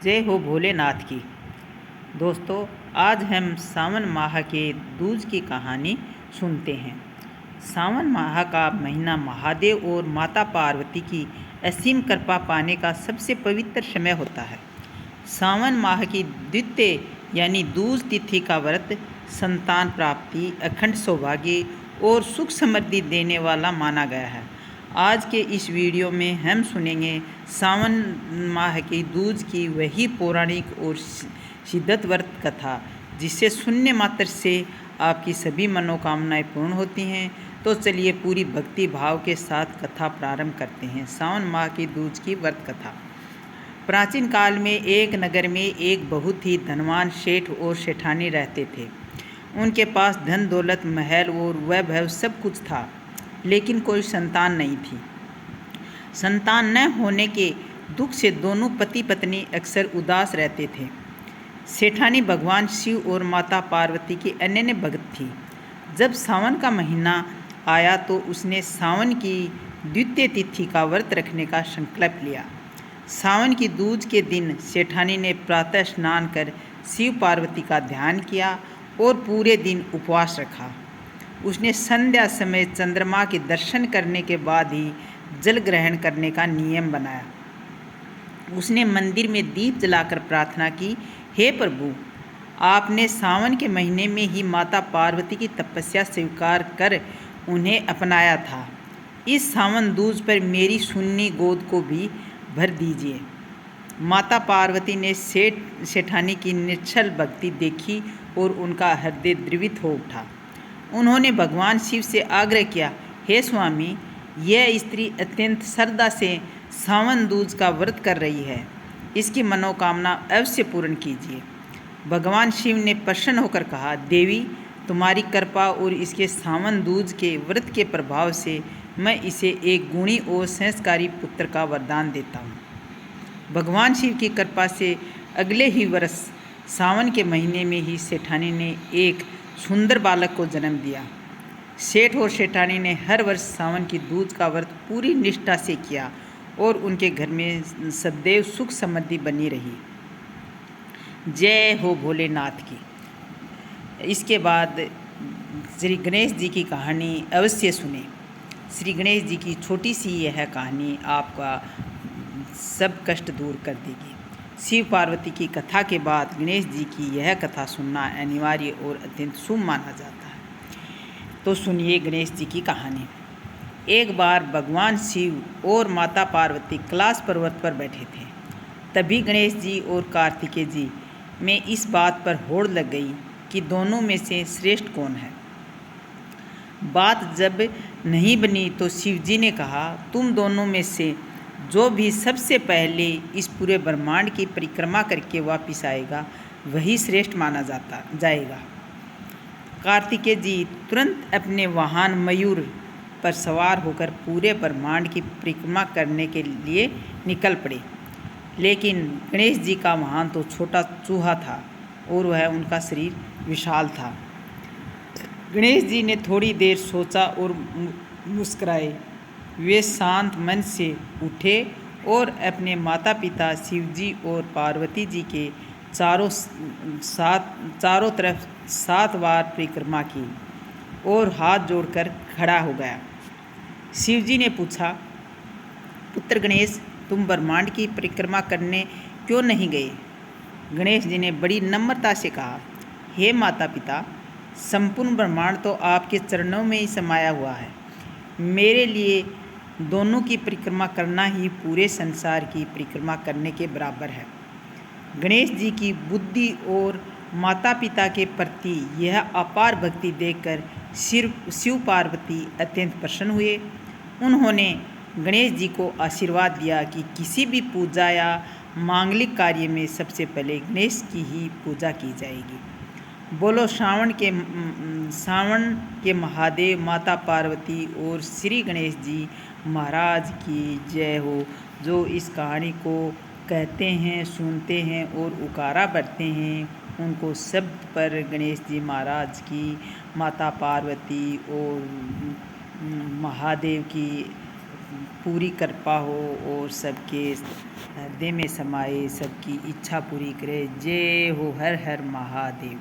जय हो भोलेनाथ की। दोस्तों, आज हम सावन माह के दूज की कहानी सुनते हैं। सावन माह का महीना महादेव और माता पार्वती की असीम कृपा पाने का सबसे पवित्र समय होता है। सावन माह की द्वितीय यानी दूज तिथि का व्रत संतान प्राप्ति, अखंड सौभाग्य और सुख समृद्धि देने वाला माना गया है। आज के इस वीडियो में हम सुनेंगे सावन माह की दूज की वही पौराणिक और सिद्ध व्रत कथा जिसे सुनने मात्र से आपकी सभी मनोकामनाएं पूर्ण होती हैं। तो चलिए पूरी भक्ति भाव के साथ कथा प्रारंभ करते हैं। सावन माह की दूज की व्रत कथा। प्राचीन काल में एक नगर में एक बहुत ही धनवान सेठ और सेठानी रहते थे। उनके पास धन दौलत, महल और वैभव सब कुछ था, लेकिन कोई संतान नहीं थी। संतान न होने के दुख से दोनों पति पत्नी अक्सर उदास रहते थे। सेठानी भगवान शिव और माता पार्वती की अनन्य भक्त थी। जब सावन का महीना आया तो उसने सावन की द्वितीय तिथि का व्रत रखने का संकल्प लिया। सावन की दूज के दिन सेठानी ने प्रातः स्नान कर शिव पार्वती का ध्यान किया और पूरे दिन उपवास रखा। उसने संध्या समय चंद्रमा के दर्शन करने के बाद ही जल ग्रहण करने का नियम बनाया। उसने मंदिर में दीप जलाकर प्रार्थना की, हे प्रभु, आपने सावन के महीने में ही माता पार्वती की तपस्या स्वीकार कर उन्हें अपनाया था। इस सावन दूज पर मेरी सुन्नी गोद को भी भर दीजिए। माता पार्वती ने सेठानी की निश्चल भक्ति देखी और उनका हृदय द्रवित हो उठा। उन्होंने भगवान शिव से आग्रह किया, हे स्वामी, यह स्त्री अत्यंत श्रद्धा से सावन दूज का व्रत कर रही है, इसकी मनोकामना अवश्य पूर्ण कीजिए। भगवान शिव ने प्रसन्न होकर कहा, देवी, तुम्हारी कृपा और इसके सावन दूज के व्रत के प्रभाव से मैं इसे एक गुणी और संस्कारी पुत्र का वरदान देता हूँ। भगवान शिव की कृपा से अगले ही वर्ष सावन के महीने में ही सेठानी ने एक सुंदर बालक को जन्म दिया। सेठ और सेठानी ने हर वर्ष सावन की दूज का व्रत पूरी निष्ठा से किया और उनके घर में सदैव सुख समृद्धि बनी रही। जय हो भोलेनाथ की। इसके बाद श्री गणेश जी की कहानी अवश्य सुने। श्री गणेश जी की छोटी सी यह कहानी आपका सब कष्ट दूर कर देगी। शिव पार्वती की कथा के बाद गणेश जी की यह कथा सुनना अनिवार्य और अत्यंत शुभ माना जाता है। तो सुनिए गणेश जी की कहानी। एक बार भगवान शिव और माता पार्वती कैलाश पर्वत पर बैठे थे। तभी गणेश जी और कार्तिकेय जी में इस बात पर होड़ लग गई कि दोनों में से श्रेष्ठ कौन है। बात जब नहीं बनी तो शिव जी ने कहा, तुम दोनों में से जो भी सबसे पहले इस पूरे ब्रह्मांड की परिक्रमा करके वापस आएगा वही श्रेष्ठ माना जाएगा। कार्तिकेय जी तुरंत अपने वाहन मयूर पर सवार होकर पूरे ब्रह्मांड की परिक्रमा करने के लिए निकल पड़े। लेकिन गणेश जी का वाहन तो छोटा चूहा था और वह उनका शरीर विशाल था। गणेश जी ने थोड़ी देर सोचा और मुस्कुराए। वे शांत मन से उठे और अपने माता पिता शिव जी और पार्वती जी के चारों तरफ 7 बार परिक्रमा की और हाथ जोड़कर खड़ा हो गया। शिव जी ने पूछा, पुत्र गणेश, तुम ब्रह्मांड की परिक्रमा करने क्यों नहीं गए? गणेश जी ने बड़ी नम्रता से कहा, हे माता पिता, संपूर्ण ब्रह्मांड तो आपके चरणों में ही समाया हुआ है। मेरे लिए दोनों की परिक्रमा करना ही पूरे संसार की परिक्रमा करने के बराबर है। गणेश जी की बुद्धि और माता पिता के प्रति यह अपार भक्ति देखकर शिव पार्वती अत्यंत प्रसन्न हुए। उन्होंने गणेश जी को आशीर्वाद दिया कि किसी भी पूजा या मांगलिक कार्य में सबसे पहले गणेश की ही पूजा की जाएगी। बोलो सावन के महादेव, माता पार्वती और श्री गणेश जी महाराज की जय हो। जो इस कहानी को कहते हैं, सुनते हैं और उकारा करते हैं, उनको सब पर गणेश जी महाराज की, माता पार्वती और महादेव की पूरी कृपा हो और सबके हृदय में समाए, सबकी इच्छा पूरी करे। जय हो हर हर महादेव।